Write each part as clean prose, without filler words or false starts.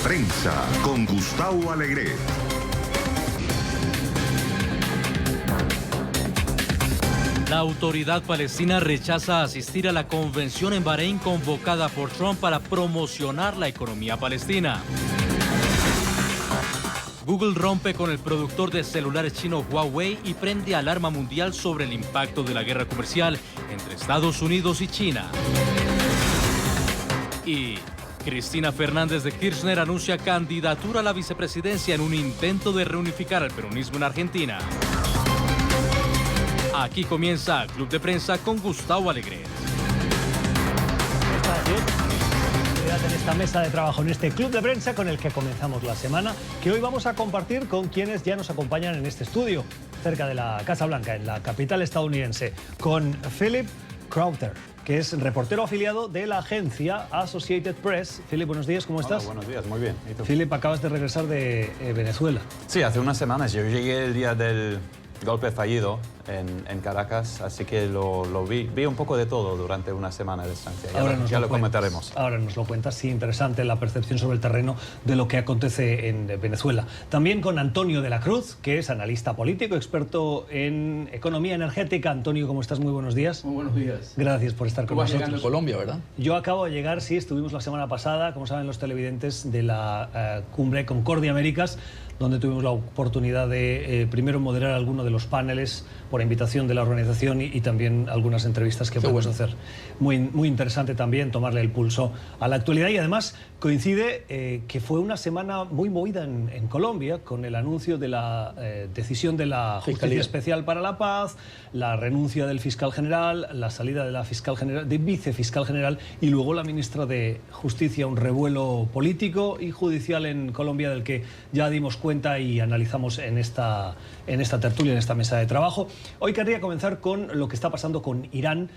Prensa con Gustavo Alegret. La autoridad palestina rechaza asistir a la convención en Bahrein convocada por Trump para promocionar la economía palestina. Google rompe con el productor de celulares chino Huawei y prende alarma mundial sobre el impacto de la guerra comercial entre Estados Unidos y China. Y Cristina Fernández de Kirchner anuncia candidatura a la vicepresidencia en un intento de reunificar al peronismo en Argentina. Aquí comienza Club de Prensa con Gustavo Alegret. En esta mesa de trabajo, en este Club de Prensa con el que comenzamos la semana, que hoy vamos a compartir con quienes ya nos acompañan en este estudio, cerca de la Casa Blanca, en la capital estadounidense, con Philip Crowther, que es reportero afiliado de la agencia Associated Press. Philip, buenos días, ¿cómo estás? Buenos días, muy bien. ¿Y tú? Philip, acabas de regresar de Venezuela. Sí, hace unas semanas. Yo llegué el día del golpe fallido en Caracas, así que lo vi un poco de todo durante una semana de estancia. Ya lo comentaremos. Ahora nos lo cuentas, sí, interesante la percepción sobre el terreno de lo que acontece en Venezuela. También con Antonio de la Cruz, que es analista político, experto en economía energética. Antonio, ¿cómo estás? Muy buenos días. Muy buenos días. Gracias por estar con nosotros. nosotros. Llegando a Colombia, ¿verdad? Yo acabo de llegar, sí, estuvimos la semana pasada, como saben los televidentes, de la cumbre Concordia Américas, donde tuvimos la oportunidad de primero moderar alguno de los paneles por invitación de la organización y también algunas entrevistas que podemos hacer. Muy interesante también tomarle el pulso a la actualidad y además coincide que fue una semana muy movida en Colombia con el anuncio de la decisión de la Justicia Especial para la Paz, la renuncia del fiscal general, la salida de la fiscal general, de vicefiscal general y luego la ministra de Justicia, un revuelo político y judicial en Colombia del que ya dimos cuenta y analizamos en esta tertulia, en esta mesa de trabajo. Hoy querría comenzar con lo que está pasando con Irán.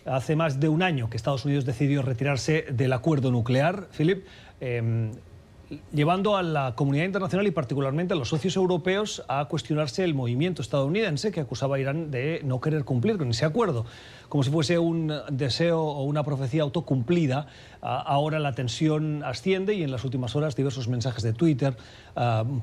Hace más de un año que Estados Unidos decidió retirarse del acuerdo nuclear, Philip, llevando a la comunidad internacional y particularmente a los socios europeos a cuestionarse el movimiento estadounidense que acusaba a Irán de no querer cumplir con ese acuerdo. Como si fuese un deseo o una profecía autocumplida, ahora la tensión asciende y en las últimas horas diversos mensajes de Twitter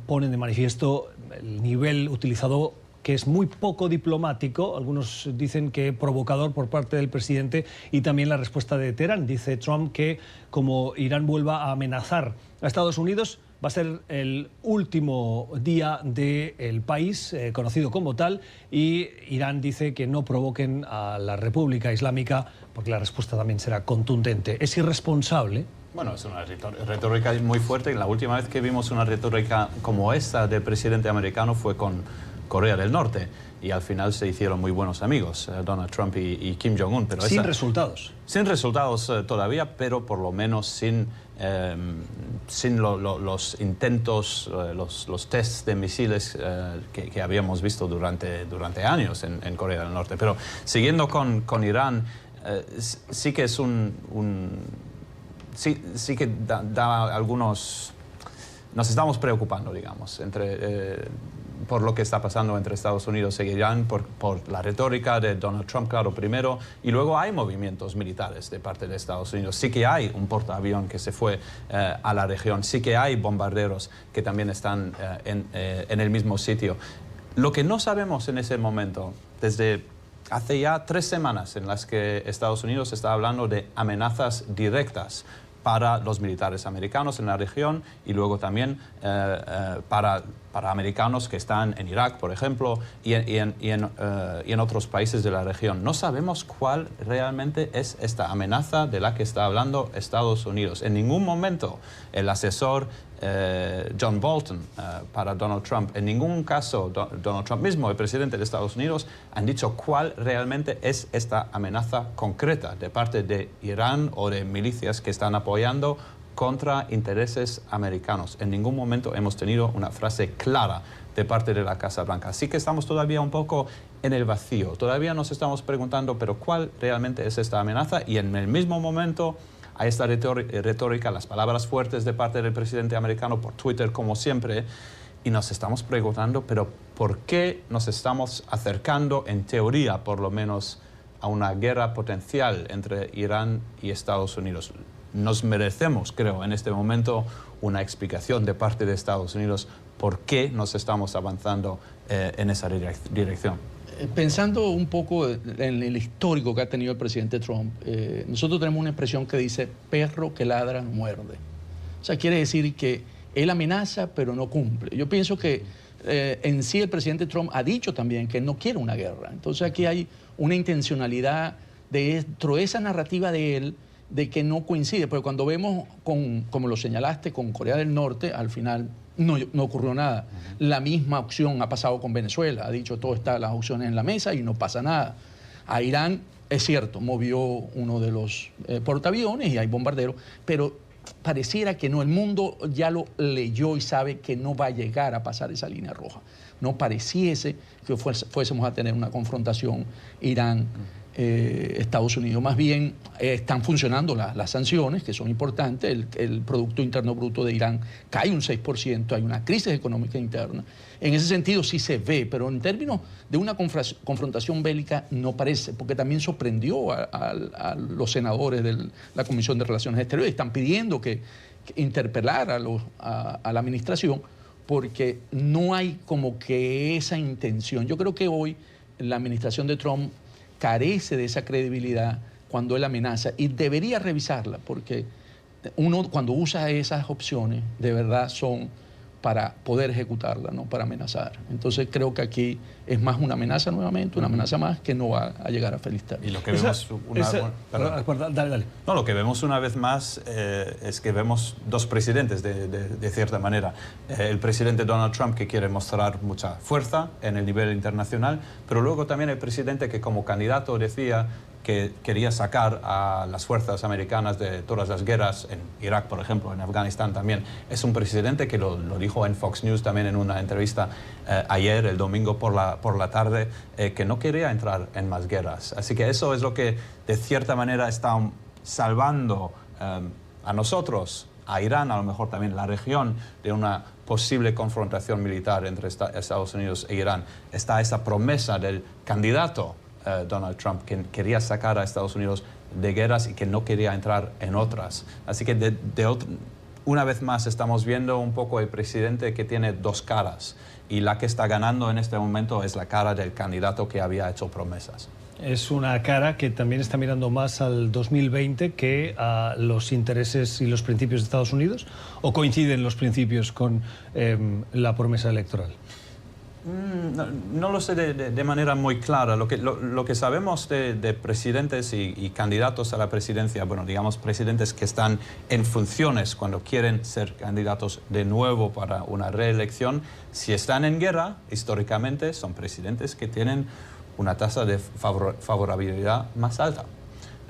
ponen de manifiesto el nivel utilizado, que es muy poco diplomático, algunos dicen que provocador por parte del presidente, y también la respuesta de Teherán. Dice Trump que como Irán vuelva a amenazar a Estados Unidos, va a ser el último día del país, conocido como tal, y Irán dice que no provoquen a la República Islámica, porque la respuesta también será contundente. ¿Es irresponsable? Bueno, es una retórica muy fuerte. La última vez que vimos una retórica como esta del presidente americano fue con Corea del Norte, y al final se hicieron muy buenos amigos, Donald Trump y Kim Jong-un. Sin resultados. Sin resultados todavía, pero por lo menos sin los intentos, los tests de misiles que habíamos visto durante años en Corea del Norte. Pero siguiendo con Irán, sí que es sí que da algunos... Nos estamos preocupando, digamos, por lo que está pasando entre Estados Unidos y Irán, por la retórica de Donald Trump, claro, primero, y luego hay movimientos militares de parte de Estados Unidos. Sí que hay un portaavión que se fue a la región, sí que hay bombarderos que también están en el mismo sitio. Lo que no sabemos en ese momento, desde hace ya 3 semanas en las que Estados Unidos está hablando de amenazas directas para los militares americanos en la región y luego también para americanos que están en Irak, por ejemplo, y en otros países de la región. No sabemos cuál realmente es esta amenaza de la que está hablando Estados Unidos. En ningún momento el asesor John Bolton para Donald Trump, en ningún caso Donald Trump mismo, el presidente de Estados Unidos, han dicho cuál realmente es esta amenaza concreta de parte de Irán o de milicias que están apoyando contra intereses americanos. En ningún momento hemos tenido una frase clara de parte de la Casa Blanca. Así que estamos todavía un poco en el vacío. Todavía nos estamos preguntando, pero ¿cuál realmente es esta amenaza? Y en el mismo momento a esta retórica, las palabras fuertes de parte del presidente americano por Twitter, como siempre, y nos estamos preguntando, pero ¿por qué nos estamos acercando, en teoría por lo menos, a una guerra potencial entre Irán y Estados Unidos? Nos merecemos, creo, en este momento una explicación de parte de Estados Unidos por qué nos estamos avanzando en esa dirección. Pensando un poco en el histórico que ha tenido el presidente Trump, nosotros tenemos una expresión que dice perro que ladra no muerde. O sea, quiere decir que él amenaza pero no cumple. Yo pienso que en sí el presidente Trump ha dicho también que no quiere una guerra. Entonces aquí hay una intencionalidad dentro de esa narrativa de él de que no coincide. Pero cuando vemos, como lo señalaste, con Corea del Norte, al final no ocurrió nada. La misma opción ha pasado con Venezuela. Ha dicho todo está las opciones en la mesa y no pasa nada. A Irán, es cierto, movió uno de los portaaviones y hay bombarderos, pero pareciera que no. El mundo ya lo leyó y sabe que no va a llegar a pasar esa línea roja. No pareciese que fuésemos a tener una confrontación Irán Estados Unidos. Más bien están funcionando las sanciones, que son importantes. El Producto Interno Bruto de Irán cae un 6%, hay una crisis económica interna. En ese sentido sí se ve, pero en términos de una confrontación bélica no parece, porque también sorprendió a los senadores de la Comisión de Relaciones Exteriores. Están pidiendo que interpelar a la administración porque no hay como que esa intención. Yo creo que hoy la administración de Trump carece de esa credibilidad cuando él amenaza y debería revisarla, porque uno cuando usa esas opciones de verdad son para poder ejecutarla, no para amenazar. Entonces creo que aquí es más una amenaza nuevamente, una amenaza más que no va a llegar a feliz término. Y lo que vemos Dale. No, lo que vemos una vez más es que vemos dos presidentes de cierta manera. El presidente Donald Trump, que quiere mostrar mucha fuerza en el nivel internacional, pero luego también el presidente que como candidato decía que quería sacar a las fuerzas americanas de todas las guerras, en Irak, por ejemplo, en Afganistán también. Es un presidente que lo dijo en Fox News también en una entrevista ayer, el domingo por la tarde, que no quería entrar en más guerras. Así que eso es lo que de cierta manera está salvando a nosotros, a Irán, a lo mejor también la región, de una posible confrontación militar entre Estados Unidos e Irán. Está esa promesa del candidato Donald Trump, que quería sacar a Estados Unidos de guerras y que no quería entrar en otras. Así que una vez más estamos viendo un poco el presidente que tiene dos caras, y la que está ganando en este momento es la cara del candidato que había hecho promesas. Es una cara que también está mirando más al 2020 que a los intereses y los principios de Estados Unidos, ¿o coinciden los principios con la promesa electoral? No lo sé de manera muy clara. Lo que sabemos de presidentes y candidatos a la presidencia, bueno, digamos presidentes que están en funciones cuando quieren ser candidatos de nuevo para una reelección, si están en guerra, históricamente son presidentes que tienen una tasa de favorabilidad más alta.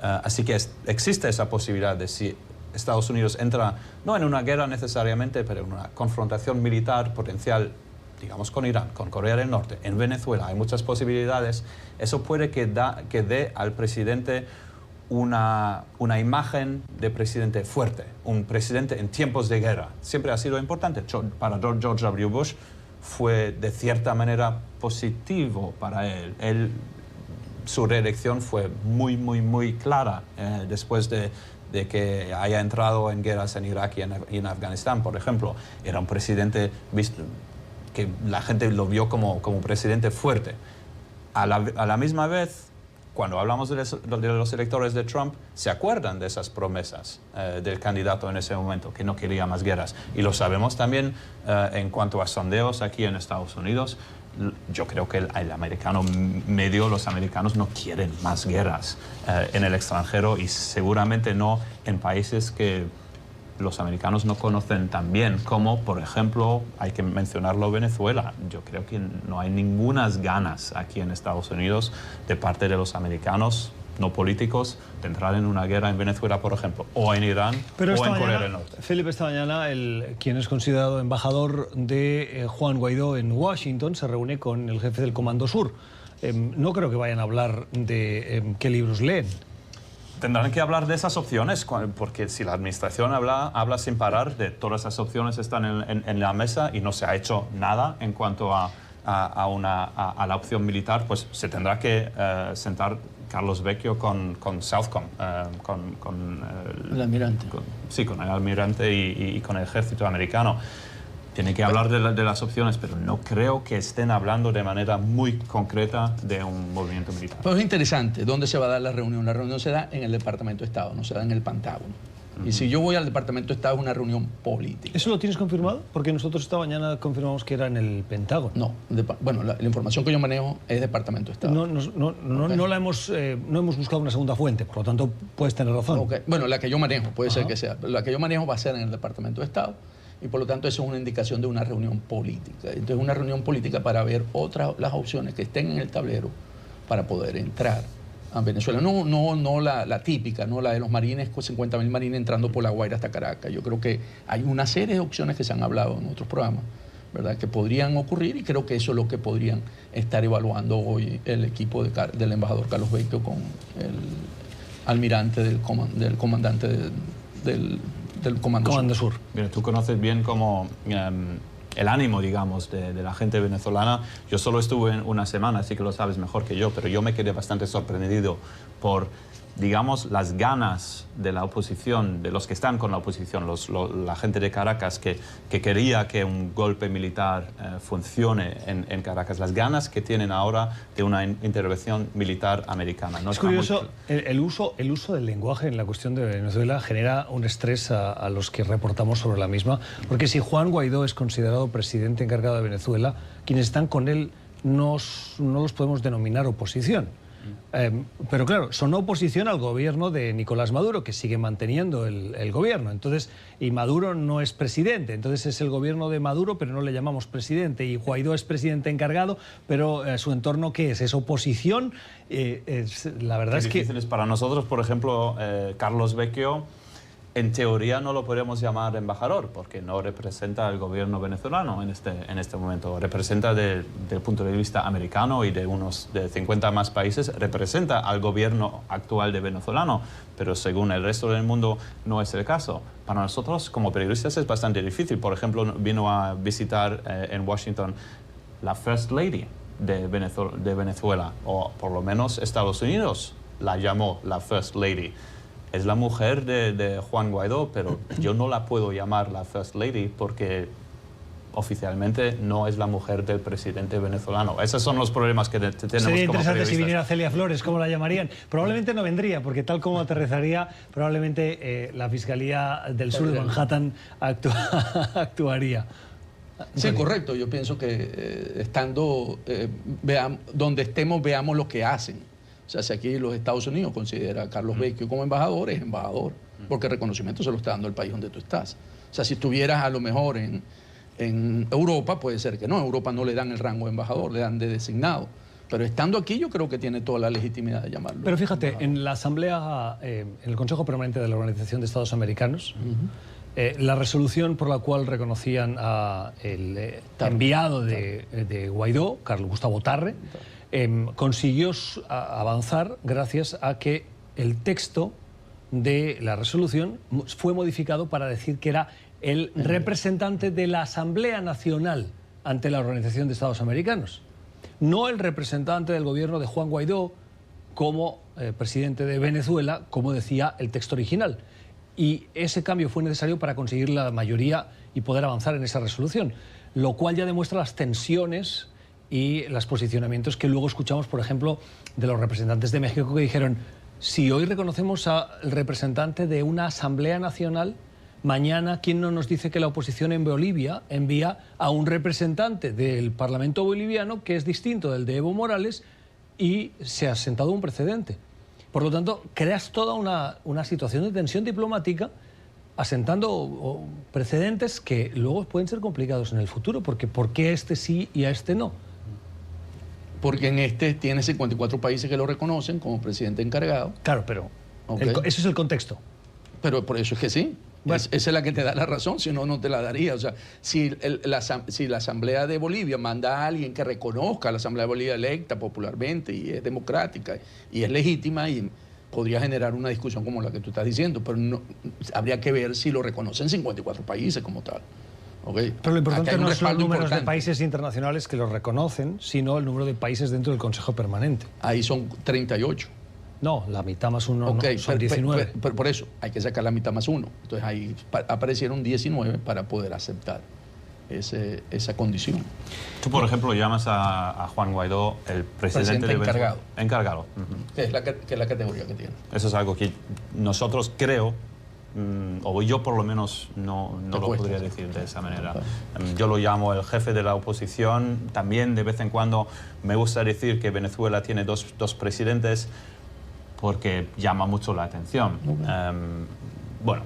Así que existe esa posibilidad de si Estados Unidos entra, no en una guerra necesariamente, pero en una confrontación militar potencial, digamos con Irán, con Corea del Norte, en Venezuela, hay muchas posibilidades. Eso puede que dé al presidente una imagen de presidente fuerte, un presidente en tiempos de guerra. Siempre ha sido importante. Para George W. Bush fue de cierta manera positivo para él. Su reelección fue muy clara después de que haya entrado en guerras en Irak y en Afganistán, por ejemplo. Era un presidente que la gente lo vio como presidente fuerte. A la misma vez, cuando hablamos de los electores de Trump, se acuerdan de esas promesas del candidato en ese momento, que no quería más guerras. Y lo sabemos también en cuanto a sondeos aquí en Estados Unidos. Yo creo que el americano medio, los americanos no quieren más guerras en el extranjero, y seguramente no en países que los americanos no conocen tan bien, como por ejemplo, hay que mencionarlo, Venezuela. Yo creo que no hay ningunas ganas aquí en Estados Unidos de parte de los americanos no políticos de entrar en una guerra en Venezuela, por ejemplo, o en Irán, o en Corea del Norte. Felipe, esta mañana quien es considerado embajador de Juan Guaidó en Washington se reúne con el jefe del Comando Sur. No creo que vayan a hablar de qué libros leen. Tendrán que hablar de esas opciones, porque si la administración habla sin parar de todas esas opciones están en la mesa y no se ha hecho nada en cuanto a la opción militar, pues se tendrá que sentar Carlos Vecchio con Southcom, el almirante. Con el almirante y con el ejército americano. Tienen que hablar de las opciones, pero no creo que estén hablando de manera muy concreta de un movimiento militar. Pero es interesante, ¿dónde se va a dar la reunión? La reunión se da en el Departamento de Estado, no se da en el Pentágono. Y si yo voy al Departamento de Estado es una reunión política. ¿Eso lo tienes confirmado? Porque nosotros esta mañana confirmamos que era en el Pentágono. No, bueno, la información que yo manejo es Departamento de Estado. No hemos buscado una segunda fuente, por lo tanto puedes tener razón. Okay. Bueno, la que yo manejo, puede ser que sea. La que yo manejo va a ser en el Departamento de Estado y por lo tanto eso es una indicación de una reunión política. Entonces una reunión política para ver las opciones que estén en el tablero para poder entrar a Venezuela. No la típica, no la de los marines, 50.000 marines entrando por La Guaira hasta Caracas. Yo creo que hay una serie de opciones que se han hablado en otros programas, ¿verdad?, que podrían ocurrir y creo que eso es lo que podrían estar evaluando hoy el equipo del embajador Carlos Vecchio con el almirante del comandante del Comando Sur. Mira, tú conoces bien como el ánimo, digamos, de la gente venezolana. Yo solo estuve una semana, así que lo sabes mejor que yo, pero yo me quedé bastante sorprendido por, digamos, las ganas de la oposición, de los que están con la oposición, la gente de Caracas que quería que un golpe militar funcione en Caracas, las ganas que tienen ahora de una intervención militar americana. ¿No? Es curioso, el uso del lenguaje en la cuestión de Venezuela genera un estrés a los que reportamos sobre la misma, porque si Juan Guaidó es considerado presidente encargado de Venezuela, quienes están con él no los podemos denominar oposición. Pero claro, son oposición al gobierno de Nicolás Maduro, que sigue manteniendo el gobierno. Entonces, y Maduro no es presidente, entonces es el gobierno de Maduro, pero no le llamamos presidente. Y Guaidó es presidente encargado, pero su entorno, ¿qué es? ¿Es oposición? La verdad es que... Para nosotros, por ejemplo, Carlos Vecchio, en teoría no lo podríamos llamar embajador, porque no representa al gobierno venezolano en este momento. Representa desde el punto de vista americano y de 50 más países, representa al gobierno actual de venezolano, pero según el resto del mundo no es el caso. Para nosotros, como periodistas, es bastante difícil. Por ejemplo, vino a visitar en Washington la First Lady de Venezuela, o por lo menos Estados Unidos la llamó la First Lady. Es la mujer de Juan Guaidó, pero yo no la puedo llamar la First Lady porque oficialmente no es la mujer del presidente venezolano. Esos son los problemas que tenemos como periodistas. Sería interesante si viniera Celia Flores, ¿cómo la llamarían? Probablemente no vendría, porque tal como aterrizaría, probablemente la Fiscalía del Sur de Manhattan actuaría. Sí, correcto. Yo pienso que estando, donde estemos, veamos lo que hacen. O sea, si aquí los Estados Unidos considera a Carlos Vecchio como embajador, es embajador, porque el reconocimiento se lo está dando el país donde tú estás. O sea, si estuvieras a lo mejor en Europa, puede ser que no. En Europa no le dan el rango de embajador, le dan de designado. Pero estando aquí yo creo que tiene toda la legitimidad de llamarlo. Pero fíjate, en la Asamblea, en el Consejo Permanente de la Organización de Estados Americanos, la resolución por la cual reconocían al enviado de Guaidó, Carlos Gustavo Tarre, consiguió avanzar gracias a que el texto de la resolución fue modificado para decir que era el representante de la Asamblea Nacional ante la Organización de Estados Americanos, no el representante del gobierno de Juan Guaidó como presidente de Venezuela, como decía el texto original. Y ese cambio fue necesario para conseguir la mayoría y poder avanzar en esa resolución, lo cual ya demuestra las tensiones y los posicionamientos que luego escuchamos, por ejemplo, de los representantes de México, que dijeron: si hoy reconocemos al representante de una Asamblea Nacional, mañana, ¿quién no nos dice que la oposición en Bolivia envía a un representante del Parlamento boliviano que es distinto del de Evo Morales y se ha sentado un precedente? Por lo tanto, creas toda una situación de tensión diplomática asentando precedentes que luego pueden ser complicados en el futuro, porque ¿por qué a este sí y a este no? Porque en este tiene 54 países que lo reconocen como presidente encargado. Claro, pero eso es el contexto. Pero por eso es que sí. Bueno, esa es la que te da la razón, si no, no te la daría. O sea, si la Asamblea de Bolivia manda a alguien que reconozca a la Asamblea de Bolivia electa popularmente y es democrática y es legítima, y podría generar una discusión como la que tú estás diciendo, pero no, habría que ver si lo reconocen 54 países como tal. Okay. Pero lo importante no son los números de países internacionales que lo reconocen, sino el número de países dentro del Consejo Permanente. Ahí son 38. No, la mitad más 1 Ok, no, son 19. pero por eso hay que sacar la mitad más 1. Entonces ahí aparecieron 19 para poder aceptar esa condición. Tú, por ejemplo, llamas a Juan Guaidó el presidente de Venezuela. Encargado. Que es la categoría que tiene. Eso es algo que nosotros creo, o yo por lo menos no lo podría decir de esa manera. Yo lo llamo el jefe de la oposición. También de vez en cuando me gusta decir que Venezuela tiene dos presidentes porque llama mucho la atención. Bueno,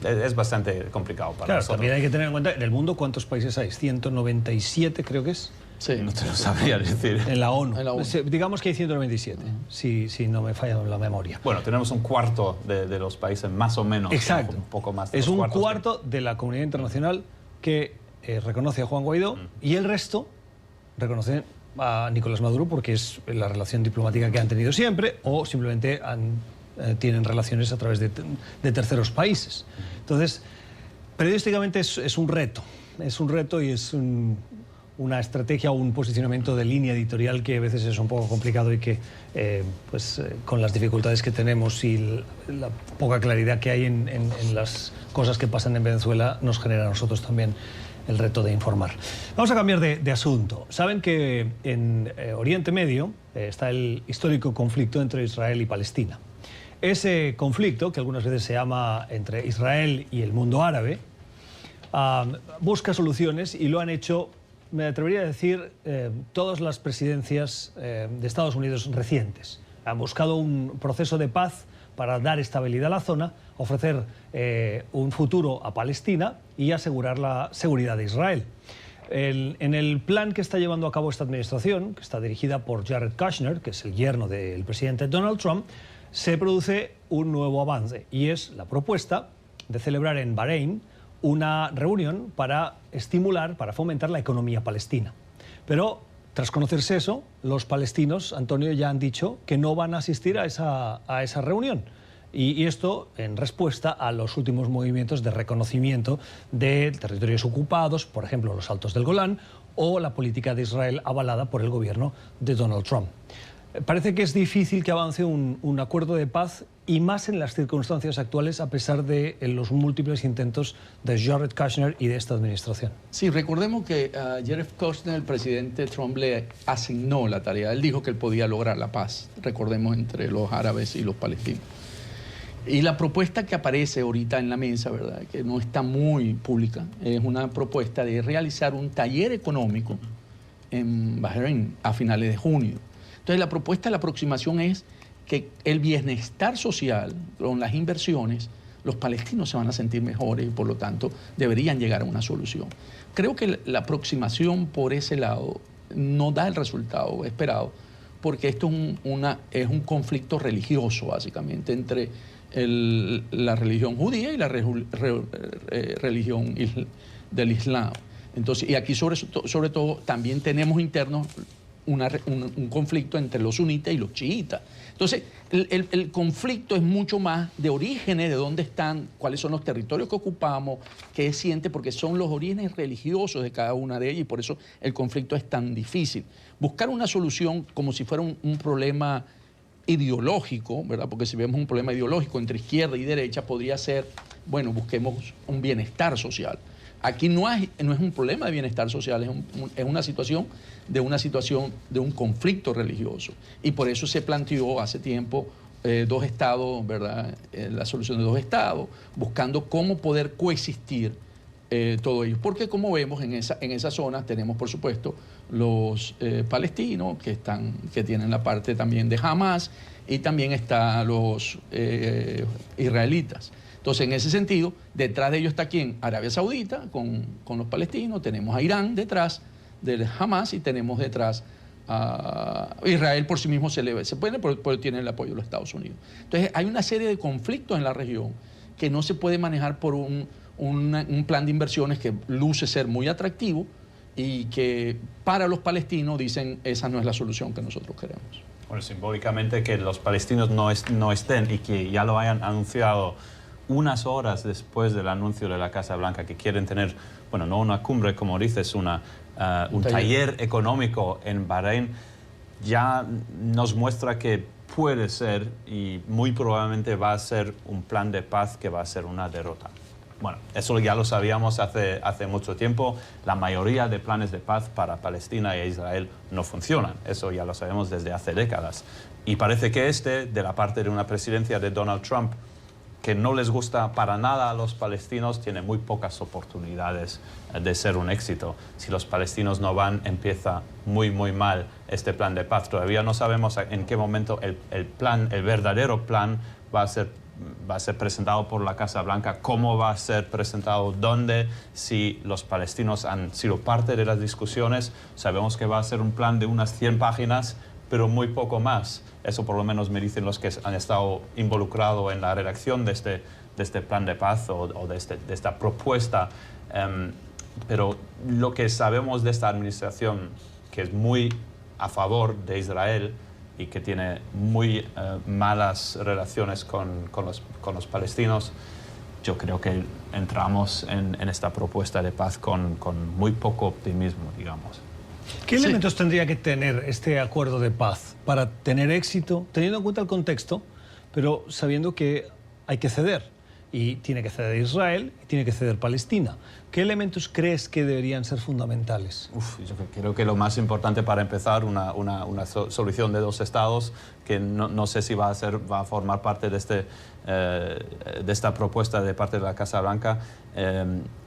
es bastante complicado para claro, nosotros. también hay que tener en cuenta, en el mundo, ¿cuántos países hay? 197 creo que es. Sí. No te lo sabría decir. En la ONU. En la ONU. Digamos que hay 197, si no me falla la memoria. Bueno, tenemos un cuarto de los países, más o menos. Exacto. Un poco más de es los un cuartos cuarto de la comunidad internacional que reconoce a Juan Guaidó y el resto reconoce a Nicolás Maduro porque es la relación diplomática que han tenido siempre o simplemente tienen relaciones a través de terceros países. Entonces, periodísticamente es un reto y es una estrategia o un posicionamiento de línea editorial que a veces es un poco complicado y que, con las dificultades que tenemos y la poca claridad que hay en las cosas que pasan en Venezuela, nos genera a nosotros también el reto de informar. Vamos a cambiar de asunto. Saben que en Oriente Medio está el histórico conflicto entre Israel y Palestina. Ese conflicto, que algunas veces se llama entre Israel y el mundo árabe, busca soluciones y lo han hecho, me atrevería a decir, todas las presidencias de Estados Unidos recientes. Han buscado un proceso de paz para dar estabilidad a la zona, ofrecer un futuro a Palestina y asegurar la seguridad de Israel. En el plan que está llevando a cabo esta administración, que está dirigida por Jared Kushner, que es el yerno del presidente Donald Trump, se produce un nuevo avance y es la propuesta de celebrar en Bahrein una reunión para estimular, para fomentar la economía palestina. Pero tras conocerse eso, los palestinos, Antonio, ya han dicho que no van a asistir a esa reunión. Y esto en respuesta a los últimos movimientos de reconocimiento de territorios ocupados, por ejemplo, los Altos del Golán, o la política de Israel avalada por el gobierno de Donald Trump. Parece que es difícil que avance un acuerdo de paz y más en las circunstancias actuales a pesar de los múltiples intentos de Jared Kushner y de esta administración. Sí, recordemos que a Jared Kushner, el presidente Trump, le asignó la tarea. Él dijo que él podía lograr la paz, recordemos, entre los árabes y los palestinos. Y la propuesta que aparece ahorita en la mesa, ¿verdad?, que no está muy pública, es una propuesta de realizar un taller económico en Bahrein a finales de junio. Entonces, la propuesta, la aproximación es que el bienestar social, con las inversiones, los palestinos se van a sentir mejores y, por lo tanto, deberían llegar a una solución. Creo que la aproximación por ese lado no da el resultado esperado, porque esto es un conflicto religioso, básicamente, entre la religión judía y la religión del Islam. Entonces, y aquí, sobre todo, también tenemos internos un conflicto entre los sunitas y los chiitas. Entonces, el conflicto es mucho más de orígenes, de dónde están, cuáles son los territorios que ocupamos, qué siente, porque son los orígenes religiosos de cada una de ellas y por eso el conflicto es tan difícil. Buscar una solución como si fuera un problema ideológico, ¿verdad? Porque si vemos un problema ideológico entre izquierda y derecha, podría ser, bueno, busquemos un bienestar social. Aquí no es un problema de bienestar social, es una situación de un conflicto religioso. Y por eso se planteó hace tiempo dos estados, ¿verdad? La solución de dos estados, buscando cómo poder coexistir todo ello. Porque como vemos en esa zona tenemos, por supuesto, los palestinos que tienen la parte también de Hamas y también están los israelitas. Entonces, en ese sentido, detrás de ellos está ¿quién? Arabia Saudita con los palestinos, tenemos a Irán detrás del Hamas y tenemos detrás a Israel por sí mismo se puede, pero tiene el apoyo de los Estados Unidos. Entonces, hay una serie de conflictos en la región que no se puede manejar por un plan de inversiones que luce ser muy atractivo y que para los palestinos dicen esa no es la solución que nosotros queremos. Bueno, simbólicamente que los palestinos no estén y que ya lo hayan anunciado unas horas después del anuncio de la Casa Blanca que quieren tener, bueno, no una cumbre, como dices, un taller económico en Bahrein, ya nos muestra que puede ser y muy probablemente va a ser un plan de paz que va a ser una derrota. Bueno, eso ya lo sabíamos hace mucho tiempo. La mayoría de planes de paz para Palestina e Israel no funcionan. Eso ya lo sabemos desde hace décadas. Y parece que de la parte de una presidencia de Donald Trump, que no les gusta para nada a los palestinos, tiene muy pocas oportunidades de ser un éxito. Si los palestinos no van, empieza muy mal este plan de paz. Todavía no sabemos en qué momento el verdadero plan va a ser presentado por la Casa Blanca, cómo va a ser presentado, dónde. Si los palestinos han sido parte de las discusiones, sabemos que va a ser un plan de unas 100 páginas, pero muy poco más. Eso por lo menos me dicen los que han estado involucrados en la redacción de este plan de paz o de esta propuesta. Pero lo que sabemos de esta administración, que es muy a favor de Israel y que tiene muy malas relaciones con los palestinos, yo creo que entramos en esta propuesta de paz con muy poco optimismo, digamos. ¿Qué elementos tendría que tener este acuerdo de paz para tener éxito, teniendo en cuenta el contexto, pero sabiendo que hay que ceder? Y tiene que ceder Israel y tiene que ceder Palestina. ¿Qué elementos crees que deberían ser fundamentales? Yo creo que lo más importante para empezar, una solución de dos estados, que no sé si va a formar parte de esta propuesta de parte de la Casa Blanca,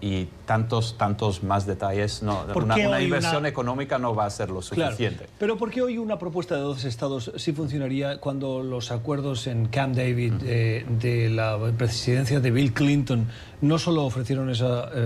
y tantos más detalles. Una inversión económica no va a ser lo suficiente. Claro, pero ¿por qué hoy una propuesta de dos estados sí funcionaría cuando los acuerdos en Camp David de la presidencia de Bill Clinton no solo ofrecieron ese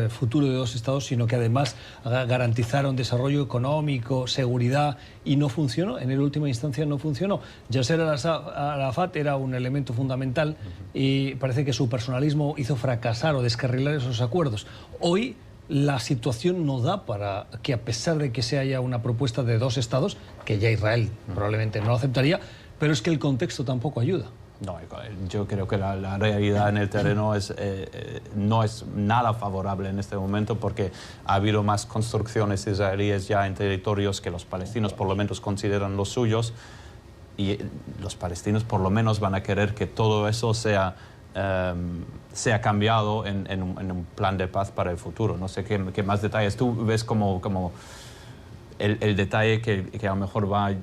futuro de dos estados, sino que además garantizaron desarrollo económico, seguridad, y no funcionó? En última instancia no funcionó. Yasser Arafat era un elemento fundamental y parece que su personalismo hizo fracasar o descarrilar esos acuerdos. Hoy la situación no da para que, a pesar de que se haya una propuesta de dos estados, que ya Israel probablemente no aceptaría, pero es que el contexto tampoco ayuda. No, yo creo que la realidad en el terreno no es nada favorable en este momento, porque ha habido más construcciones israelíes ya en territorios que los palestinos por lo menos consideran los suyos, y los palestinos por lo menos van a querer que todo eso sea cambiado en un plan de paz para el futuro. No sé qué más detalles. Tú ves como el detalle que a lo mejor va a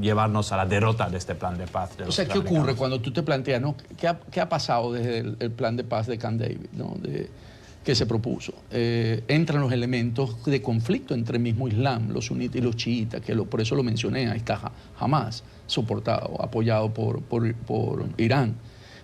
llevarnos a la derrota de este plan de paz. O sea, ¿qué ocurre cuando tú te planteas, ¿no? ¿Qué ha pasado desde el plan de paz de Camp David, ¿no? que se propuso? Entran los elementos de conflicto entre el mismo Islam, los sunitas y los chiitas, que por eso lo mencioné. Ahí está Hamas, soportado, apoyado por Irán.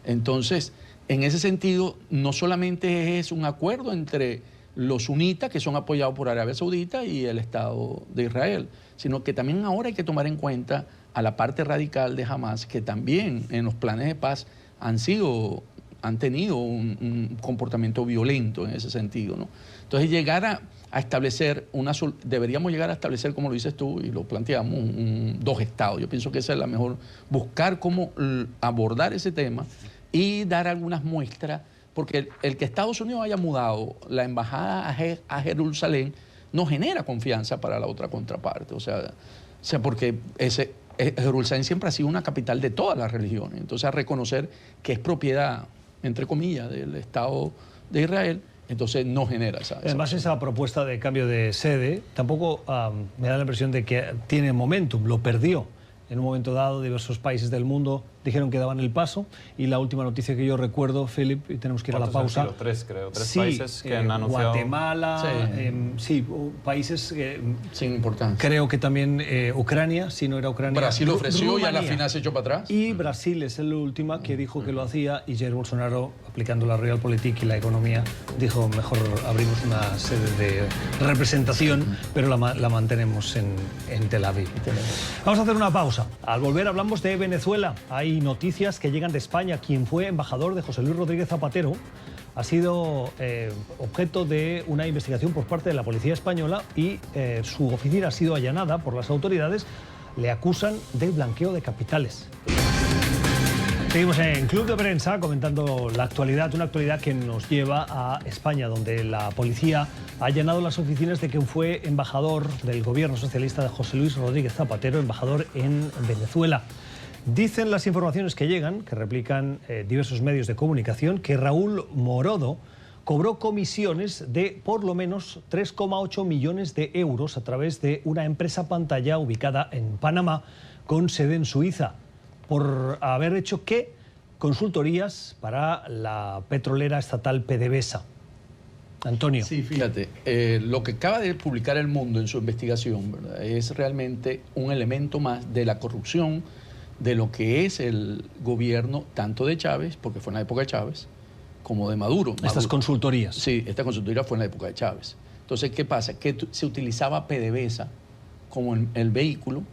Entonces, en ese sentido, no solamente es un acuerdo entre los sunitas, que son apoyados por Arabia Saudita, y el Estado de Israel, sino que también ahora hay que tomar en cuenta a la parte radical de Hamas, que también en los planes de paz han tenido un comportamiento violento en ese sentido, ¿no? Entonces, deberíamos llegar a establecer, como lo dices tú y lo planteamos, dos estados. Yo pienso que esa es la mejor, buscar cómo abordar ese tema y dar algunas muestras, porque el que Estados Unidos haya mudado la embajada a Jerusalén no genera confianza para la otra contraparte. O sea porque Jerusalén siempre ha sido una capital de todas las religiones. Entonces, a reconocer que es propiedad, entre comillas, del Estado de Israel, entonces no genera esa... Además, esa propuesta de cambio de sede tampoco me da la impresión de que tiene momentum, lo perdió. En un momento dado, diversos países del mundo dijeron que daban el paso, y la última noticia que yo recuerdo, Philip, y tenemos que ir a la pausa... Han sido tres países que han anunciado... Guatemala, países... sin importancia. Creo que también Ucrania, si no era Ucrania... Brasil ofreció y a la final se echó para atrás. Y Brasil es la última que dijo que lo hacía, y Jair Bolsonaro, aplicando la Realpolitik y la economía, dijo: mejor abrimos una sede de representación, pero la mantenemos en Tel Aviv. Vamos a hacer una pausa. Al volver hablamos de Venezuela. Hay noticias que llegan de España. Quien fue embajador de José Luis Rodríguez Zapatero ha sido objeto de una investigación por parte de la policía española, y su oficina ha sido allanada por las autoridades. Le acusan de blanqueo de capitales. Seguimos en Club de Prensa comentando la actualidad, una actualidad que nos lleva a España, donde la policía ha allanado las oficinas de quien fue embajador del gobierno socialista de José Luis Rodríguez Zapatero, embajador en Venezuela. Dicen las informaciones que llegan, que replican diversos medios de comunicación, que Raúl Morodo cobró comisiones de por lo menos 3,8 millones de euros a través de una empresa pantalla ubicada en Panamá con sede en Suiza, por haber hecho consultorías para la petrolera estatal PDVSA. Antonio. Sí, fíjate, lo que acaba de publicar El Mundo en su investigación, ¿verdad?, es realmente un elemento más de la corrupción de lo que es el gobierno tanto de Chávez, porque fue en la época de Chávez, como de Maduro. Estas consultorías. Sí, esta consultoría fue en la época de Chávez. Entonces, ¿qué pasa? Que se utilizaba PDVSA como el vehículo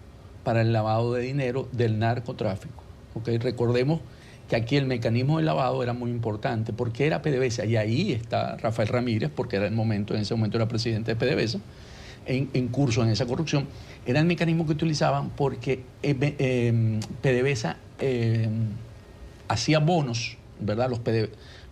para el lavado de dinero del narcotráfico. ¿Okay? Recordemos que aquí el mecanismo de lavado era muy importante, porque era PDVSA, y ahí está Rafael Ramírez, porque en ese momento era presidente de PDVSA, en curso en esa corrupción. Era el mecanismo que utilizaban porque PDVSA hacía bonos, ¿verdad?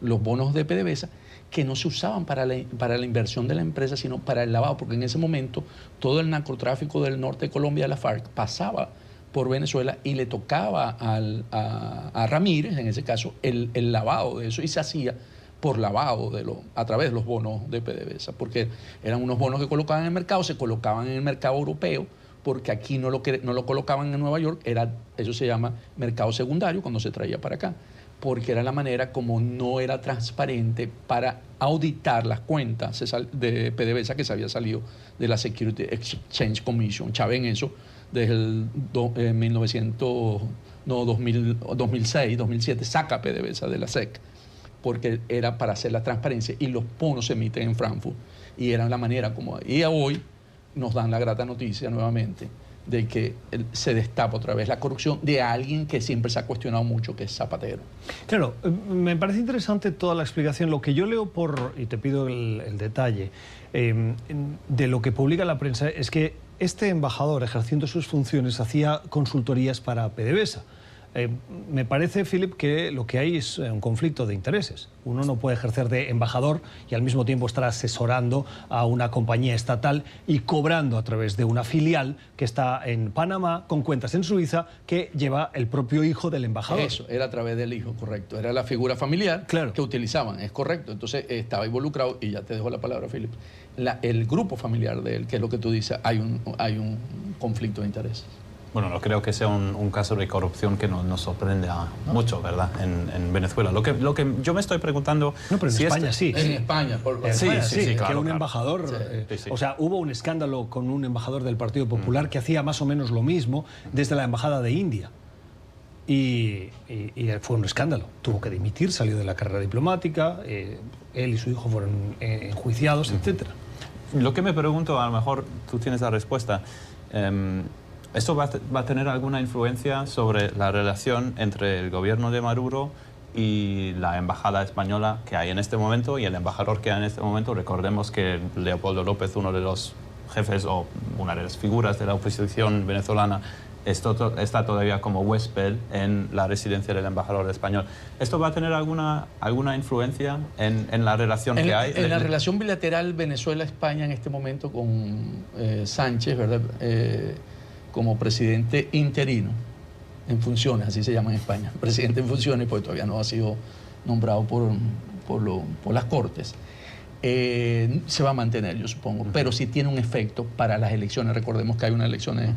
Los bonos de PDVSA, que no se usaban para la inversión de la empresa, sino para el lavado, porque en ese momento todo el narcotráfico del norte de Colombia, de la FARC, pasaba por Venezuela y le tocaba a Ramírez, en ese caso, el lavado de eso, y se hacía por lavado a través de los bonos de PDVSA, porque eran unos bonos que colocaban en el mercado, se colocaban en el mercado europeo, porque aquí no lo colocaban en Nueva York, eso se llama mercado secundario cuando se traía para acá, porque era la manera como no era transparente para auditar las cuentas de PDVSA que se había salido de la Security Exchange Commission. Chávez en eso, desde el 2006, 2007, saca PDVSA de la SEC, porque era para hacer la transparencia, y los bonos se emiten en Frankfurt, y era la manera como... Y hoy nos dan la grata noticia nuevamente de que se destapa otra vez la corrupción de alguien que siempre se ha cuestionado mucho, que es Zapatero. Claro, me parece interesante toda la explicación. Lo que yo leo y te pido el detalle, de lo que publica la prensa, es que este embajador, ejerciendo sus funciones, hacía consultorías para PDVSA. Me parece, Philip, que lo que hay es un conflicto de intereses. Uno no puede ejercer de embajador y al mismo tiempo estar asesorando a una compañía estatal y cobrando a través de una filial que está en Panamá, con cuentas en Suiza, que lleva el propio hijo del embajador. Eso, era a través del hijo, correcto. Era la figura familiar, claro, que utilizaban, es correcto. Entonces estaba involucrado, y ya te dejo la palabra, Philip, el grupo familiar de él, que es lo que tú dices, hay un conflicto de intereses. Bueno, no creo que sea un caso de corrupción que nos sorprende mucho, ¿verdad?, en Venezuela. Lo que yo me estoy preguntando... No, pero en España sí. En España, sí, claro, que un embajador... Sí. O sea, hubo un escándalo con un embajador del Partido Popular que hacía más o menos lo mismo desde la embajada de India. Y fue un escándalo. Tuvo que dimitir, salió de la carrera diplomática, él y su hijo fueron enjuiciados, etc. Lo que me pregunto, a lo mejor tú tienes la respuesta... ¿Esto va a tener alguna influencia sobre la relación entre el gobierno de Maduro y la embajada española que hay en este momento y el embajador que hay en este momento? Recordemos que Leopoldo López, uno de los jefes o una de las figuras de la oposición venezolana, está todavía como huésped en la residencia del embajador español. ¿Esto va a tener alguna influencia en la relación que hay? En la relación bilateral Venezuela-España en este momento con Sánchez, ¿verdad?, como presidente interino en funciones, así se llama en España, presidente en funciones, porque todavía no ha sido nombrado por las Cortes, se va a mantener, yo supongo, pero sí tiene un efecto para las elecciones. Recordemos que hay unas elecciones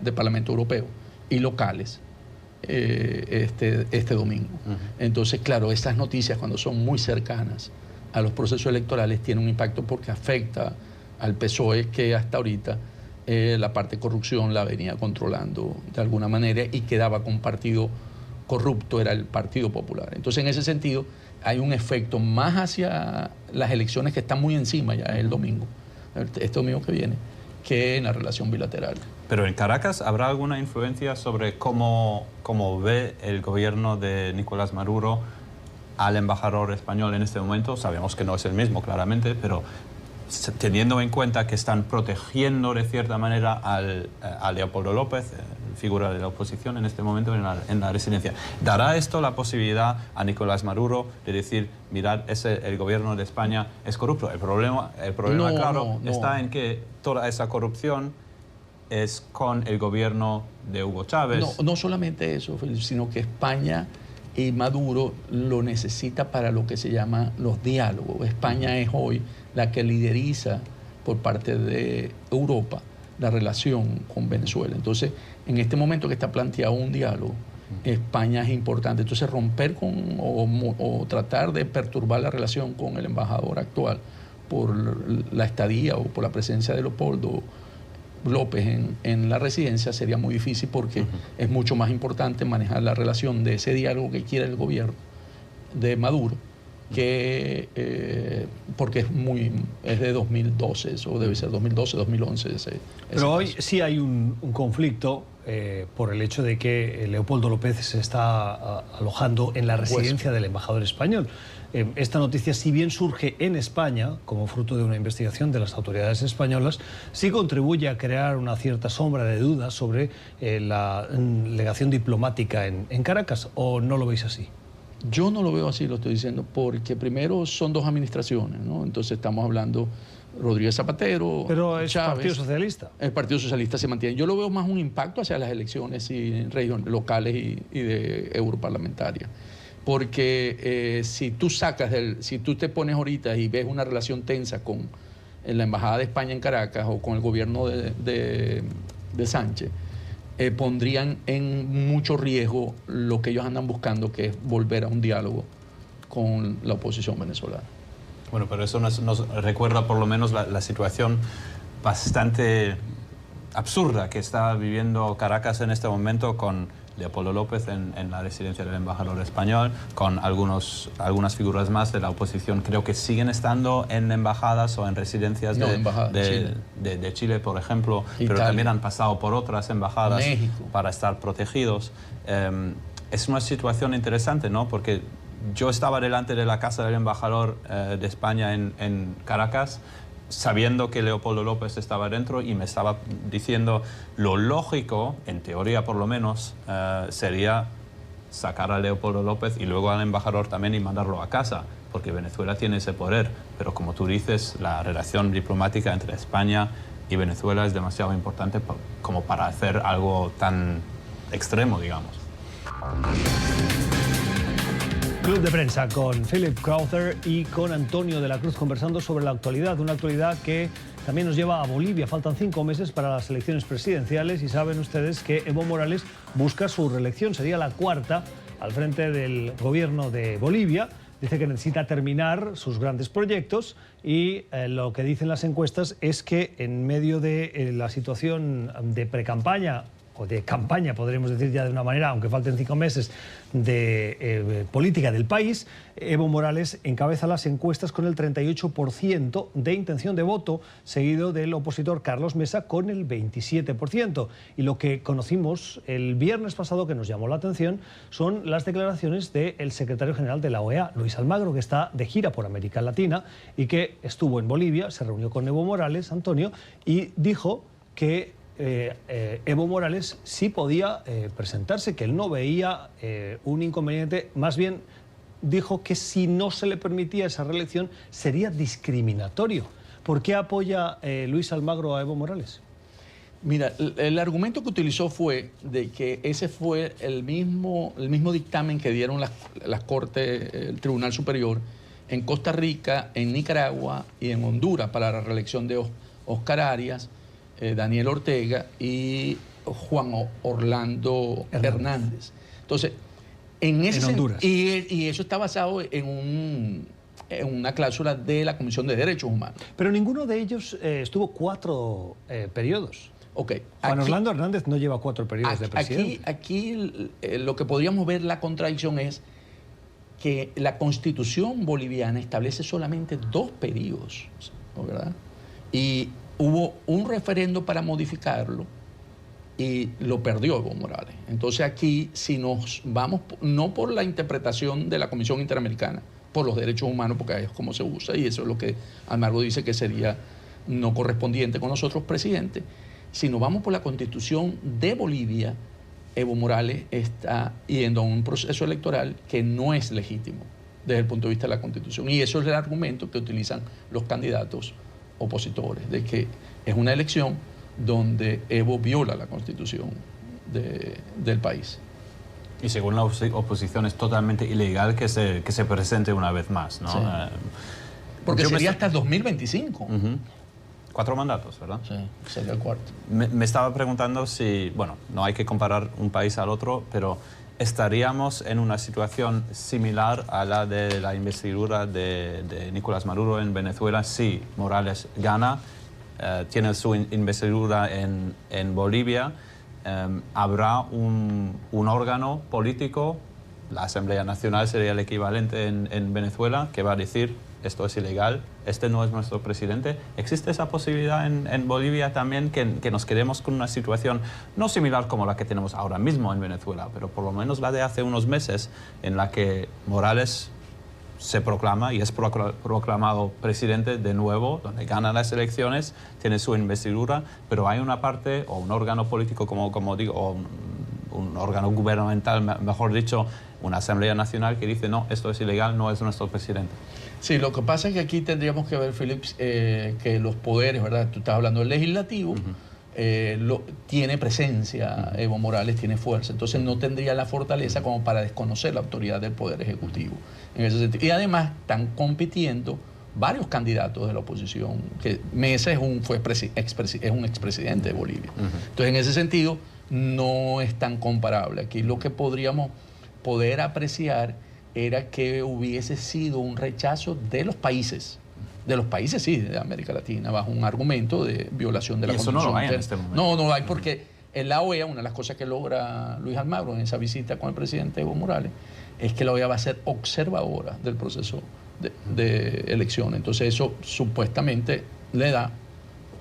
de Parlamento Europeo y locales este domingo. Entonces, claro, estas noticias, cuando son muy cercanas a los procesos electorales, tienen un impacto porque afecta al PSOE, que hasta ahorita la parte de corrupción la venía controlando de alguna manera y quedaba con un partido corrupto, era el Partido Popular. Entonces, en ese sentido, hay un efecto más hacia las elecciones que están muy encima ya el domingo, este domingo que viene, que en la relación bilateral. Pero en Caracas, ¿habrá alguna influencia sobre cómo ve el gobierno de Nicolás Maduro al embajador español en este momento? Sabemos que no es el mismo, claramente, pero... teniendo en cuenta que están protegiendo de cierta manera a Leopoldo López, el figura de la oposición en este momento en la residencia. ¿Dará esto la posibilidad a Nicolás Maduro de decir, mirad, el gobierno de España es corrupto? El problema claro, está en que toda esa corrupción es con el gobierno de Hugo Chávez. No solamente eso, Felipe, sino que España y Maduro lo necesita para lo que se llama los diálogos. España es hoy la que lideriza por parte de Europa la relación con Venezuela. Entonces, en este momento que está planteado un diálogo, España es importante. Entonces, romper o tratar de perturbar la relación con el embajador actual por la estadía o por la presencia de Leopoldo López en la residencia sería muy difícil, porque es mucho más importante manejar la relación de ese diálogo que quiere el gobierno de Maduro, que porque es de 2012, eso debe ser 2012, 2011. Pero hoy sí hay un conflicto por el hecho de que Leopoldo López se está alojando en la residencia del embajador español. Esta noticia, si bien surge en España como fruto de una investigación de las autoridades españolas, sí contribuye a crear una cierta sombra de dudas sobre la legación diplomática en Caracas, ¿o no lo veis así? Yo no lo veo así, lo estoy diciendo, porque primero son dos administraciones, ¿no? Entonces estamos hablando Rodríguez Zapatero, pero es Chávez, Partido Socialista. El Partido Socialista se mantiene. Yo lo veo más un impacto hacia las elecciones locales y de europarlamentarias. Porque si tú te pones ahorita y ves una relación tensa con la Embajada de España en Caracas o con el gobierno de Sánchez, pondrían en mucho riesgo lo que ellos andan buscando, que es volver a un diálogo con la oposición venezolana. Bueno, pero eso nos recuerda por lo menos la situación bastante absurda que está viviendo Caracas en este momento, con Leopoldo López en la residencia del embajador español, con algunas figuras más de la oposición. Creo que siguen estando en embajadas o en residencias de Chile, por ejemplo, Italia. Pero también han pasado por otras embajadas México, para estar protegidos. Es una situación interesante, ¿no? Porque yo estaba delante de la casa del embajador de España en Caracas, sabiendo que Leopoldo López estaba dentro, y me estaba diciendo lo lógico, en teoría por lo menos, sería sacar a Leopoldo López y luego al embajador también y mandarlo a casa, porque Venezuela tiene ese poder. Pero como tú dices, la relación diplomática entre España y Venezuela es demasiado importante como para hacer algo tan extremo, digamos. Club de Prensa con Philip Crowther y con Antonio de la Cruz, conversando sobre la actualidad, una actualidad que también nos lleva a Bolivia. Faltan 5 meses para las elecciones presidenciales y saben ustedes que Evo Morales busca su reelección. Sería la 4ª al frente del gobierno de Bolivia. Dice que necesita terminar sus grandes proyectos y lo que dicen las encuestas es que en medio de la situación de precampaña, o de campaña, podríamos decir ya de una manera, aunque falten 5 meses, de política del país, Evo Morales encabeza las encuestas con el 38% de intención de voto, seguido del opositor Carlos Mesa con el 27%. Y lo que conocimos el viernes pasado, que nos llamó la atención, son las declaraciones del secretario general de la OEA, Luis Almagro, que está de gira por América Latina y que estuvo en Bolivia, se reunió con Evo Morales, Antonio, y dijo que Evo Morales sí podía presentarse, que él no veía un inconveniente. Más bien dijo que si no se le permitía esa reelección sería discriminatorio. ¿Por qué apoya Luis Almagro a Evo Morales? Mira, el argumento que utilizó fue de que ese fue el mismo dictamen que dieron las Cortes, el Tribunal Superior, en Costa Rica, en Nicaragua y en Honduras para la reelección de Oscar Arias, Daniel Ortega y Juan Orlando Hernández. Entonces, en Honduras. Y eso está basado en una cláusula de la Comisión de Derechos Humanos. Pero ninguno de ellos estuvo 4 periodos. Okay. Juan Orlando Hernández no lleva 4 periodos de presidente. Aquí lo que podríamos ver la contradicción es que la Constitución boliviana establece solamente 2 periodos, ¿verdad? Y hubo un referendo para modificarlo y lo perdió Evo Morales. Entonces aquí, si nos vamos, no por la interpretación de la Comisión Interamericana, por los derechos humanos, porque es como se usa, y eso es lo que Almagro dice que sería no correspondiente con nosotros, presidente, Si nos vamos por la Constitución de Bolivia, Evo Morales está yendo a un proceso electoral que no es legítimo desde el punto de vista de la Constitución. Y eso es el argumento que utilizan los candidatos opositores, de que es una elección donde Evo viola la Constitución del país. Y según la oposición es totalmente ilegal que se presente una vez más, ¿no? Sí. Porque sería hasta el 2025. 4 mandatos, ¿verdad? Sí, sería el cuarto. Me estaba preguntando si, bueno, no hay que comparar un país al otro, pero ¿estaríamos en una situación similar a la de la investidura de Nicolás Maduro en Venezuela si Morales gana, tiene su investidura en Bolivia? ¿Habrá un órgano político, la Asamblea Nacional sería el equivalente en Venezuela, que va a decir esto es ilegal, este no es nuestro presidente? ¿Existe esa posibilidad en Bolivia también, que nos quedemos con una situación no similar como la que tenemos ahora mismo en Venezuela, pero por lo menos la de hace unos meses, en la que Morales se proclama y es proclamado presidente de nuevo, donde gana las elecciones, tiene su investidura, pero hay una parte o un órgano político, como digo, o un órgano gubernamental, mejor dicho, una Asamblea Nacional que dice no, esto es ilegal, no es nuestro presidente? Sí, lo que pasa es que aquí tendríamos que ver, Philips, que los poderes, ¿verdad? Tú estás hablando del legislativo, tiene presencia, Evo Morales tiene fuerza, entonces no tendría la fortaleza como para desconocer la autoridad del Poder Ejecutivo en ese sentido. Y además están compitiendo varios candidatos de la oposición, que Mesa es un expresidente de Bolivia. Entonces, en ese sentido, no es tan comparable. Aquí lo que podríamos poder apreciar era que hubiese sido un rechazo de los países, sí, de América Latina, bajo un argumento de violación de la Constitución. Eso no lo hay en este momento. No, no lo hay, porque en la OEA, una de las cosas que logra Luis Almagro en esa visita con el presidente Evo Morales, es que la OEA va a ser observadora del proceso de elección. Entonces eso supuestamente le da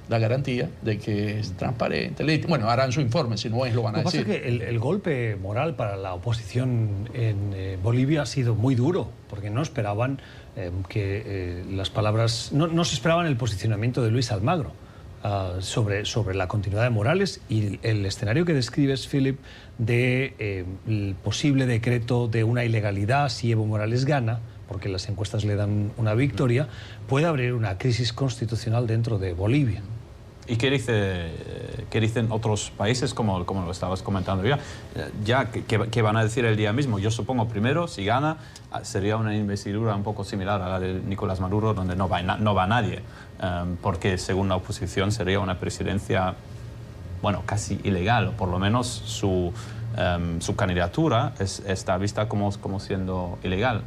la garantía de que es transparente. Bueno, harán su informe, si no es, lo van a decir. Lo que pasa es que el golpe moral para la oposición en Bolivia ha sido muy duro, porque no esperaban las palabras, no se esperaban el posicionamiento de Luis Almagro sobre la continuidad de Morales, y el escenario que describes, Philip, el posible decreto de una ilegalidad si Evo Morales gana, porque las encuestas le dan una victoria, puede abrir una crisis constitucional dentro de Bolivia. ¿Y qué dicen otros países, como lo estabas comentando ya? ¿Qué van a decir el día mismo? Yo supongo, primero, si gana, sería una investidura un poco similar a la de Nicolás Maduro, donde no va nadie, porque según la oposición sería una presidencia, bueno, casi ilegal, o por lo menos su candidatura está vista como siendo ilegal.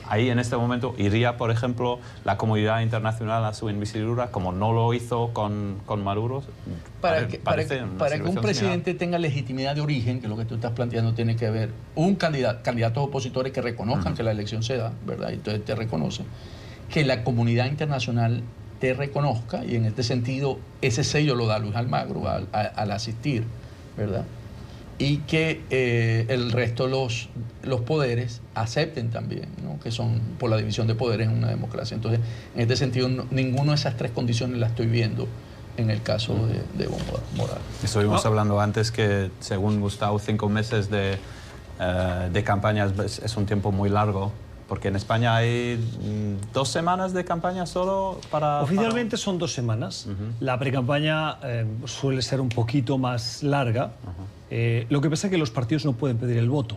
Ahí en este momento iría, por ejemplo, la comunidad internacional a su investidura, como no lo hizo con Maduro. Para que un presidente tenga legitimidad de origen, que es lo que tú estás planteando, tiene que haber un candidatos opositores que reconozcan que la elección se da, ¿verdad? Y entonces te reconocen. Que la comunidad internacional te reconozca, y en este sentido ese sello lo da Luis Almagro al asistir, ¿verdad? Y que el resto los poderes acepten también, ¿no? Que son por la división de poderes en una democracia. Entonces, en este sentido, ninguna de esas tres condiciones la estoy viendo en el caso de Evo Morales. Estuvimos hablando antes que, según Gustavo, 5 meses de campaña es un tiempo muy largo, porque en España hay 2 semanas de campaña solo para... Oficialmente son 2 semanas. La precampaña suele ser un poquito más larga. Lo que pasa es que los partidos no pueden pedir el voto.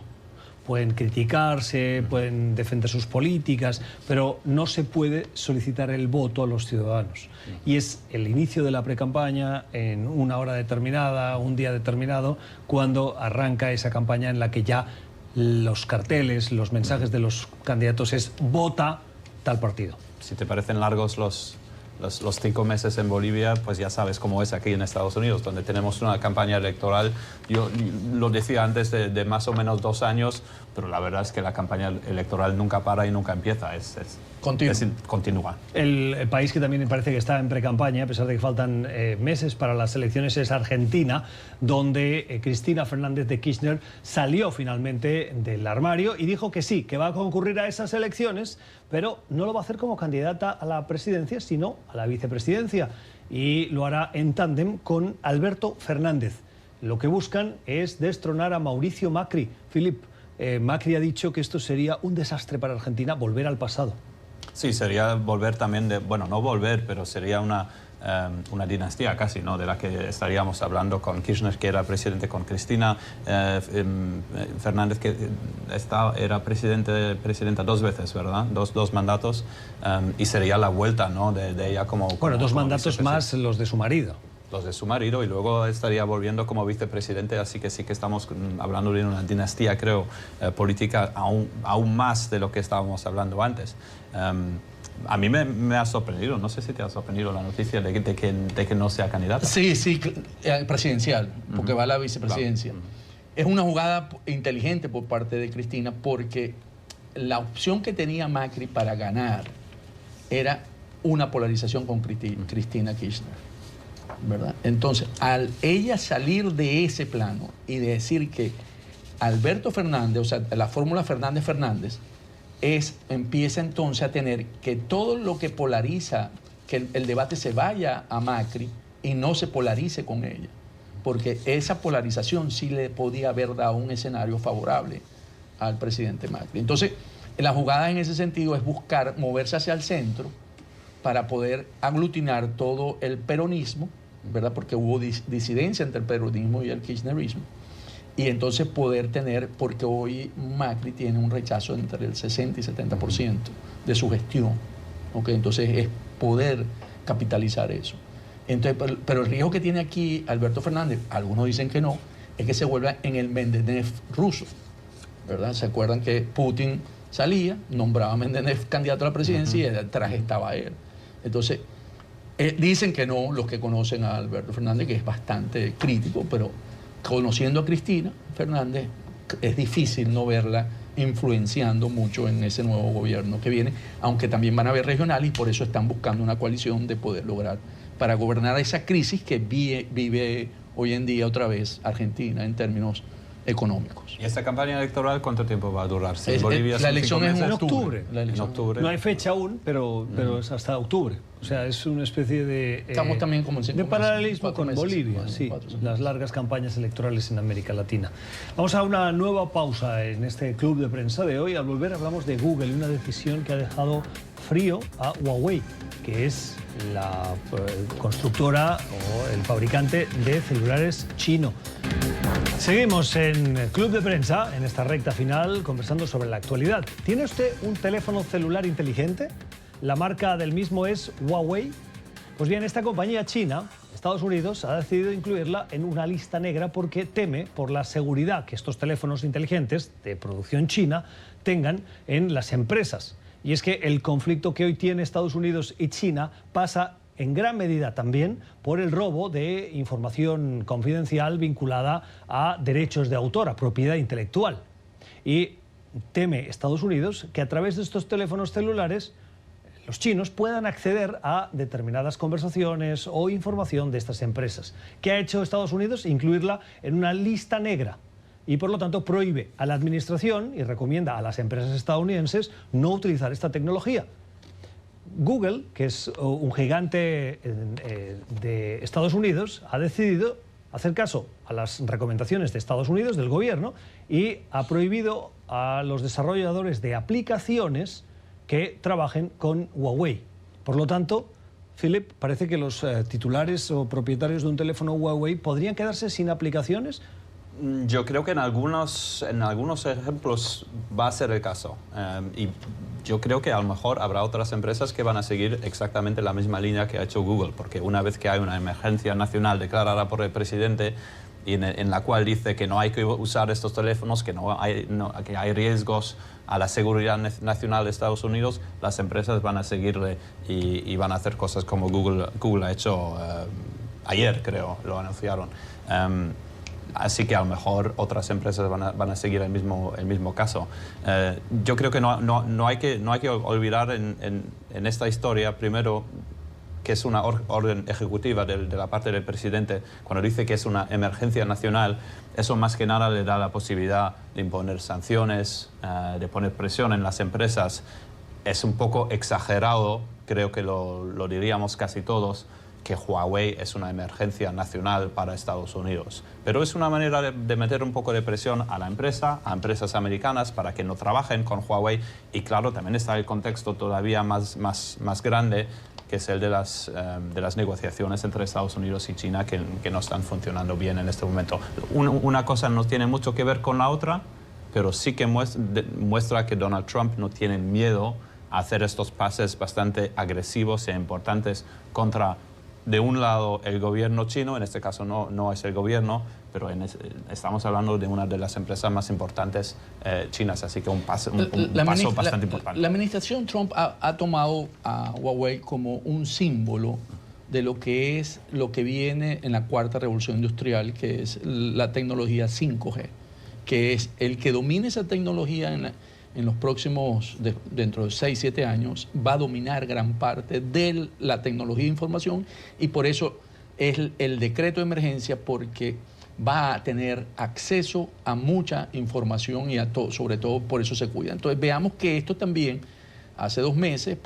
Pueden criticarse, pueden defender sus políticas, pero no se puede solicitar el voto a los ciudadanos. Y es el inicio de la precampaña, en una hora determinada, un día determinado, cuando arranca esa campaña en la que ya los carteles, los mensajes de los candidatos es vota tal partido. Si te parecen largos los 5 meses en Bolivia, pues ya sabes cómo es aquí en Estados Unidos, donde tenemos una campaña electoral. Yo lo decía antes de más o menos 2 años, pero la verdad es que la campaña electoral nunca para y nunca empieza. Continúa. El país que también parece que está en precampaña, a pesar de que faltan meses para las elecciones, es Argentina, donde Cristina Fernández de Kirchner salió finalmente del armario y dijo que sí, que va a concurrir a esas elecciones, pero no lo va a hacer como candidata a la presidencia, sino a la vicepresidencia. y lo hará en tándem con Alberto Fernández. Lo que buscan es destronar a Mauricio Macri. Philip, Macri ha dicho que esto sería un desastre para Argentina, volver al pasado. Sí, sería volver también bueno, no volver, pero sería una dinastía casi, ¿no? De la que estaríamos hablando con Kirchner, que era presidente, con Cristina Fernández, que era presidenta 2 veces, ¿verdad? Dos mandatos, y sería la vuelta, ¿no? de ella como... Bueno, 2 mandatos más los de su marido. Los de su marido, y luego estaría volviendo como vicepresidente, así que sí que estamos hablando de una dinastía, creo, política aún más de lo que estábamos hablando antes. A mí me ha sorprendido, no sé si te ha sorprendido la noticia de que no sea candidata. Sí, presidencial, porque va a la vicepresidencia. Claro. Es una jugada inteligente por parte de Cristina, porque la opción que tenía Macri para ganar era una polarización con Cristina Kirchner, ¿verdad? Entonces, al ella salir de ese plano y de decir que Alberto Fernández, o sea, la fórmula Fernández-Fernández, empieza entonces a tener que todo lo que polariza, que el debate se vaya a Macri y no se polarice con ella, porque esa polarización sí le podía haber dado un escenario favorable al presidente Macri. Entonces, la jugada en ese sentido es buscar moverse hacia el centro para poder aglutinar todo el peronismo, ¿verdad? Porque hubo disidencia entre el peronismo y el kirchnerismo. Y entonces poder tener, porque hoy Macri tiene un rechazo entre el 60 y 70% de su gestión, ¿okay? Entonces es poder capitalizar eso. Entonces, pero el riesgo que tiene aquí Alberto Fernández, algunos dicen que no, es que se vuelva en el Medvedev ruso, ¿verdad? ¿Se acuerdan que Putin salía, nombraba a Medvedev candidato a la presidencia y detrás estaba él? Entonces, dicen que no los que conocen a Alberto Fernández, que es bastante crítico, pero conociendo a Cristina Fernández, es difícil no verla influenciando mucho en ese nuevo gobierno que viene, aunque también van a haber regionales y por eso están buscando una coalición de poder lograr para gobernar esa crisis que vive hoy en día otra vez Argentina en términos económicos. ¿Y esta campaña electoral cuánto tiempo va a durar? Si Bolivia la elección es en octubre. En octubre. No hay fecha aún, pero es hasta octubre. O sea, es una especie de... Estamos también como en de paralelismo con Bolivia, sí, las largas campañas electorales en América Latina. Vamos a una nueva pausa en este club de prensa de hoy. Al volver hablamos de Google y una decisión que ha dejado frío a Huawei, que es la constructora o el fabricante de celulares chino. Seguimos en el Club de Prensa, en esta recta final, conversando sobre la actualidad. ¿Tiene usted un teléfono celular inteligente? ¿La marca del mismo es Huawei? Pues bien, esta compañía china, Estados Unidos, ha decidido incluirla en una lista negra porque teme por la seguridad que estos teléfonos inteligentes de producción china tengan en las empresas. Y es que el conflicto que hoy tiene Estados Unidos y China pasa en gran medida también por el robo de información confidencial vinculada a derechos de autor, a propiedad intelectual. Y teme Estados Unidos que a través de estos teléfonos celulares los chinos puedan acceder a determinadas conversaciones o información de estas empresas. ¿Qué ha hecho Estados Unidos? Incluirla en una lista negra. Y por lo tanto prohíbe a la administración y recomienda a las empresas estadounidenses no utilizar esta tecnología. Google, que es un gigante de Estados Unidos, ha decidido hacer caso a las recomendaciones de Estados Unidos, del gobierno, y ha prohibido a los desarrolladores de aplicaciones que trabajen con Huawei. Por lo tanto, Philip, parece que los titulares o propietarios de un teléfono Huawei podrían quedarse sin aplicaciones. Yo creo que en algunos ejemplos va a ser el caso. Y yo creo que a lo mejor habrá otras empresas que van a seguir exactamente la misma línea que ha hecho Google, porque una vez que hay una emergencia nacional declarada por el presidente y en la cual dice que no hay que usar estos teléfonos, que que hay riesgos a la seguridad nacional de Estados Unidos, las empresas van a seguirle y van a hacer cosas como Google ha hecho ayer, creo, lo anunciaron. Así que a lo mejor otras empresas van a seguir el mismo caso. Yo creo que no hay que olvidar en esta historia, primero, que es una orden ejecutiva de la parte del presidente. Cuando dice que es una emergencia nacional, eso más que nada le da la posibilidad de imponer sanciones, de poner presión en las empresas. Es un poco exagerado, creo que lo diríamos casi todos, que Huawei es una emergencia nacional para Estados Unidos. Pero es una manera de meter un poco de presión a la empresa, a empresas americanas, para que no trabajen con Huawei. Y claro, también está el contexto todavía más grande, que es el de las negociaciones entre Estados Unidos y China, que no están funcionando bien en este momento. Una cosa no tiene mucho que ver con la otra, pero sí que muestra que Donald Trump no tiene miedo a hacer estos pases bastante agresivos e importantes contra, de un lado, el gobierno chino. En este caso no es el gobierno, pero estamos hablando de una de las empresas más importantes chinas, así que un paso bastante importante. La administración Trump ha tomado a Huawei como un símbolo de lo que viene en la cuarta revolución industrial, que es la tecnología 5G, que es el que domine esa tecnología en los próximos, dentro de 6, 7 años, va a dominar gran parte de la tecnología de información, y por eso es el decreto de emergencia, porque va a tener acceso a mucha información y a todo, sobre todo por eso se cuida. Entonces veamos que esto también, hace 2 meses,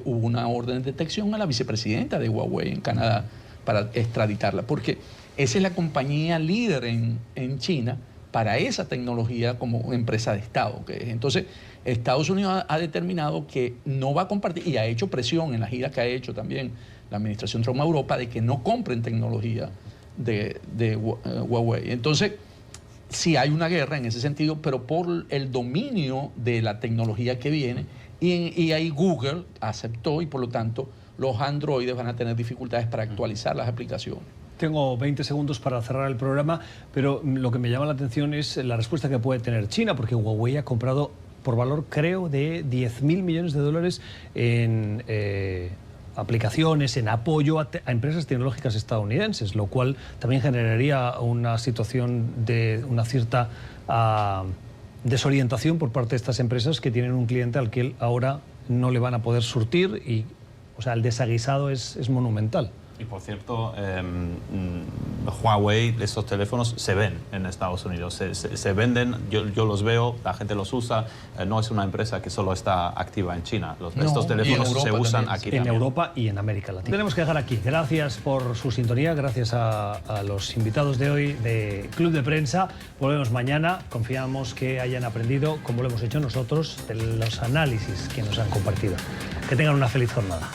hubo una orden de detección a la vicepresidenta de Huawei en Canadá para extraditarla, porque esa es la compañía líder en China para esa tecnología como empresa de Estado que es. Entonces, Estados Unidos ha determinado que no va a compartir, y ha hecho presión en la gira que ha hecho también la administración Trump a Europa, de que no compren tecnología de Huawei. Entonces, sí hay una guerra en ese sentido, pero por el dominio de la tecnología que viene, y ahí Google aceptó, y por lo tanto los androides van a tener dificultades para actualizar las aplicaciones. Tengo 20 segundos para cerrar el programa, pero lo que me llama la atención es la respuesta que puede tener China, porque Huawei ha comprado por valor, creo, de $10.000 millones en aplicaciones, en apoyo a empresas tecnológicas estadounidenses, lo cual también generaría una situación de una cierta desorientación por parte de estas empresas, que tienen un cliente al que ahora no le van a poder surtir, y, o sea, el desaguisado es monumental. Y por cierto, Huawei, estos teléfonos se ven en Estados Unidos, se venden, yo los veo, la gente los usa, no es una empresa que solo está activa en China. Estos teléfonos se usan también aquí también. En Europa y en América Latina. Tenemos que dejar aquí. Gracias por su sintonía, gracias a los invitados de hoy de Club de Prensa. Volvemos mañana, confiamos que hayan aprendido, como lo hemos hecho nosotros, de los análisis que nos han compartido. Que tengan una feliz jornada.